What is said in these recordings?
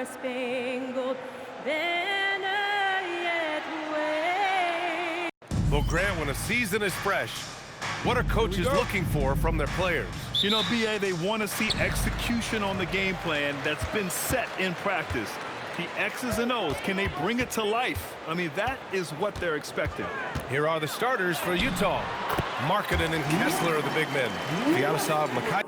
star-spangled banner yet waves. Well, Grant, when a season is fresh, what are coaches looking for from their players? You know, B.A., they want to see execution on the game plan that's been set in practice. The X's and O's, can they bring it to life? I mean, that is what they're expecting. Here are the starters for Utah. Markkanen and Kessler are the big men. Vyacheslav Mikhailov.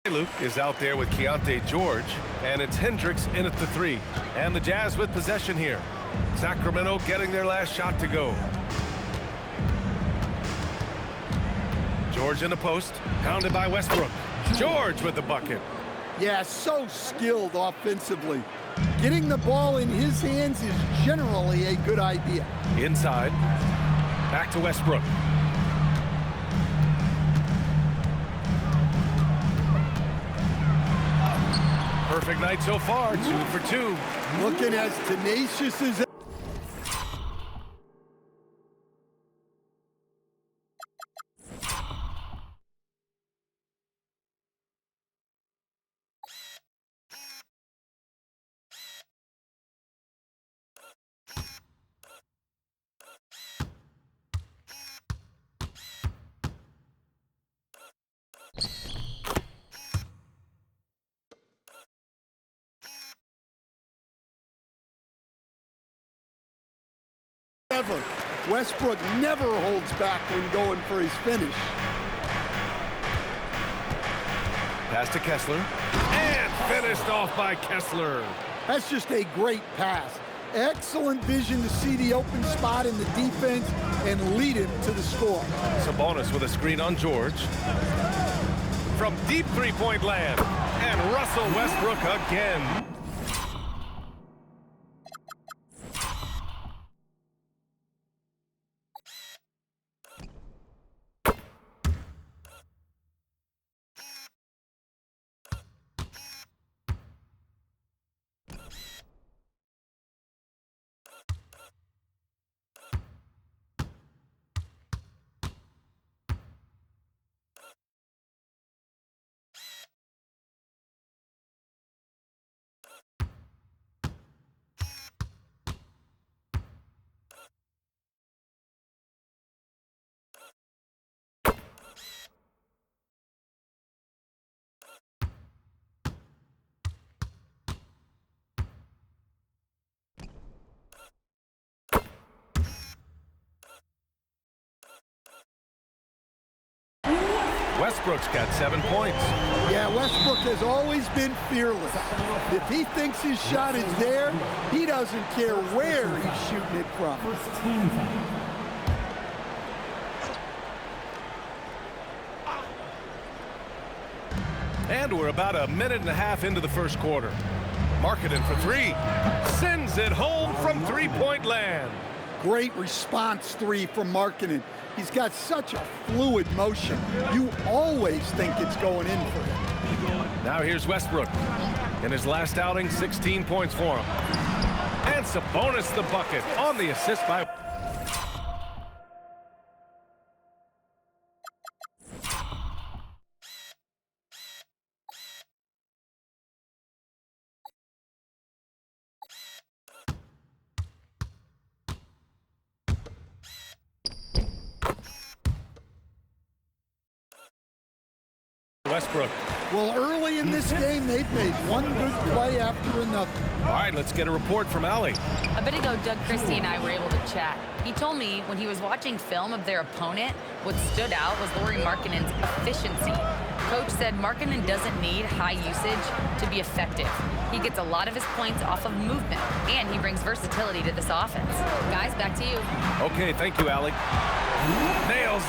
Luke is out there with Keontae George, and it's Hendricks in at the 3. And the Jazz with possession here. Sacramento getting their last shot to go. George in the post, pounded by Westbrook. George with the bucket. Yeah, so skilled offensively. Getting the ball in his hands is generally a good idea. Inside, back to Westbrook. Perfect night so far, 2 for 2. Looking as tenacious as ever. Westbrook never holds back when going for his finish. Pass to Kessler. And finished off by Kessler. That's just a great pass. Excellent vision to see the open spot in the defense and lead him to the score. Sabonis with a screen on George. From deep three-point land. And Russell Westbrook again. Westbrook's got 7 points. Yeah, Westbrook has always been fearless. If he thinks his shot is there, he doesn't care where he's shooting it from. And we're about a minute and a half into the first quarter. Markkanen for 3. Sends it home from three-point land. Great response 3 from Markkanen. He's got such a fluid motion. You always think it's going in for him. Now here's Westbrook. In his last outing, 16 points for him. And Sabonis the bucket on the assist by... Westbrook. Well, early in this game, they've made one good play after another. All right, let's get a report from Allie. A bit ago, Doug Christie and I were able to chat. He told me when he was watching film of their opponent, what stood out was Lauri Markkanen's efficiency. Coach said Markkanen doesn't need high usage to be effective. He gets a lot of his points off of movement, and he brings versatility to this offense. Guys, back to you. Okay, thank you, Allie. Nails.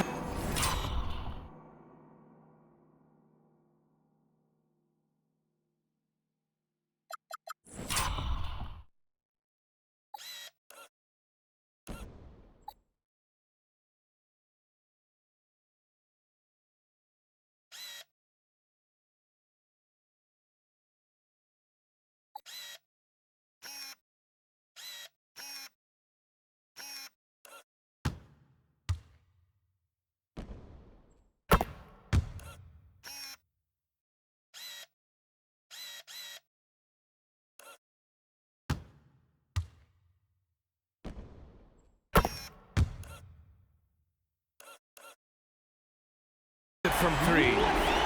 From 3.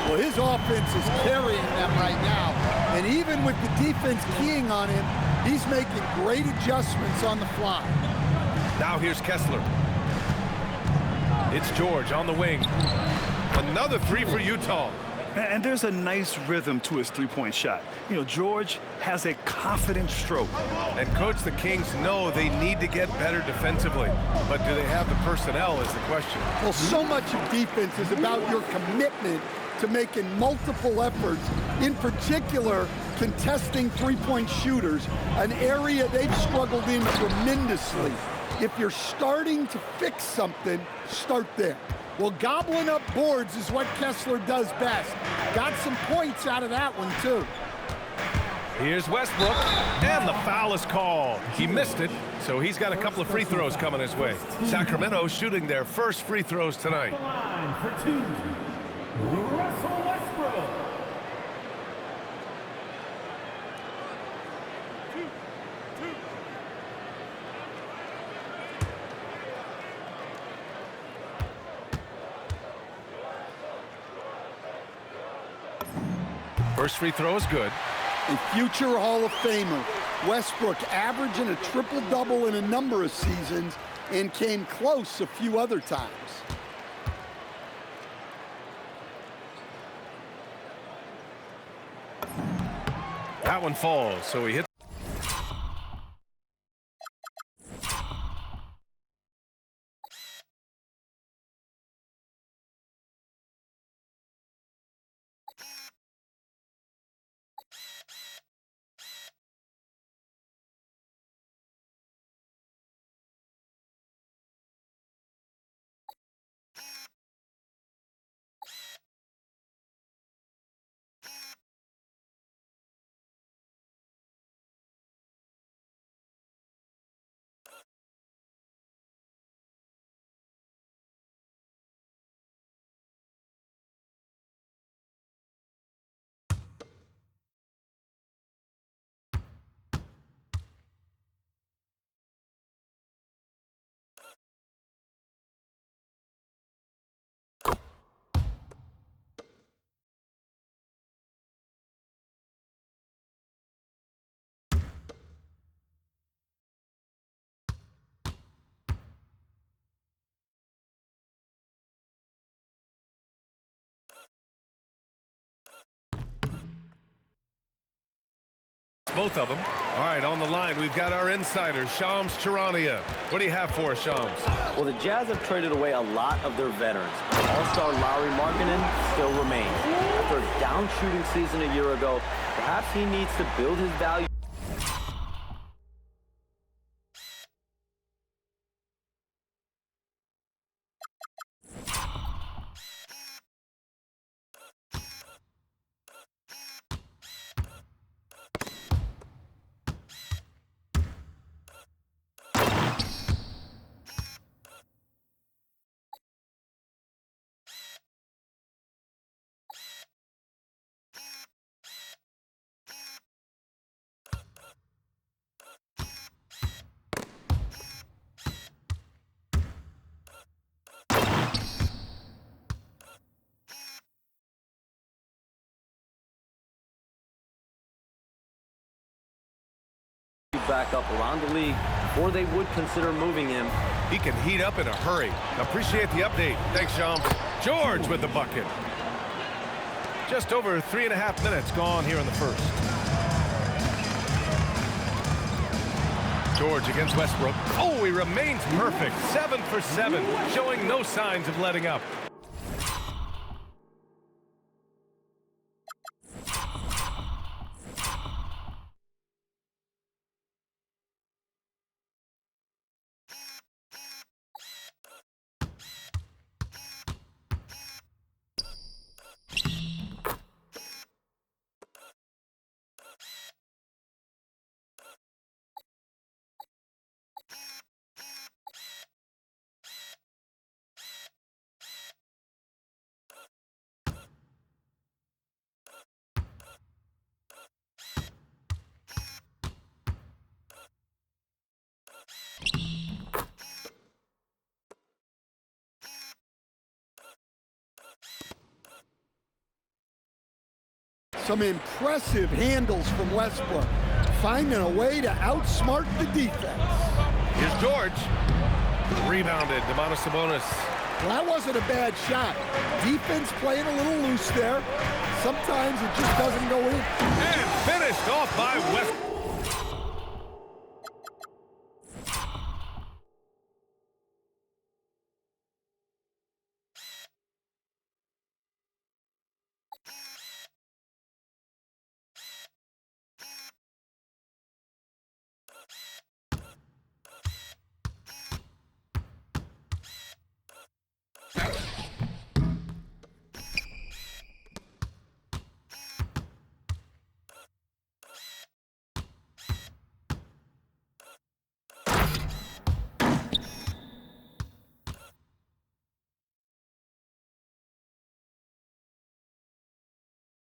Well, his offense is carrying them right now. And even with the defense keying on him, he's making great adjustments on the fly. Now here's Kessler. It's George on the wing. Another 3 for Utah. And there's a nice rhythm to his three-point shot. You know, George has a confident stroke. And Coach, the Kings know they need to get better defensively. But do they have the personnel is the question. Well, so much of defense is about your commitment to making multiple efforts, in particular, contesting three-point shooters, an area they've struggled in tremendously. If you're starting to fix something, start there. Well, gobbling up boards is what Kessler does best. Got some points out of that one, too. Here's Westbrook, and the foul is called. He missed it, so he's got a couple of free throws coming his way. Sacramento shooting their first free throws tonight. Line for 2, Russell Westbrook. First free throw is good. A future Hall of Famer, Westbrook averaging a triple-double in a number of seasons and came close a few other times. That one falls, so he hits. Both of them. All right, on the line, we've got our insider, Shams Charania. What do you have for us, Shams? Well, the Jazz have traded away a lot of their veterans. All-star Lauri Markkanen still remains. After a down shooting season a year ago, perhaps he needs to build his value. back up around the league before they would consider moving him. He can heat up in a hurry. Appreciate the update. Thanks, Sean. George with the bucket. Just over 3.5 minutes gone here in the first. George against Westbrook. Oh, he remains perfect. 7 for 7, showing no signs of letting up. Some impressive handles from Westbrook, finding a way to outsmart the defense. Here's George. Rebounded, Domantas Sabonis. Well, that wasn't a bad shot. Defense playing a little loose there. Sometimes it just doesn't go in. And finished off by Westbrook.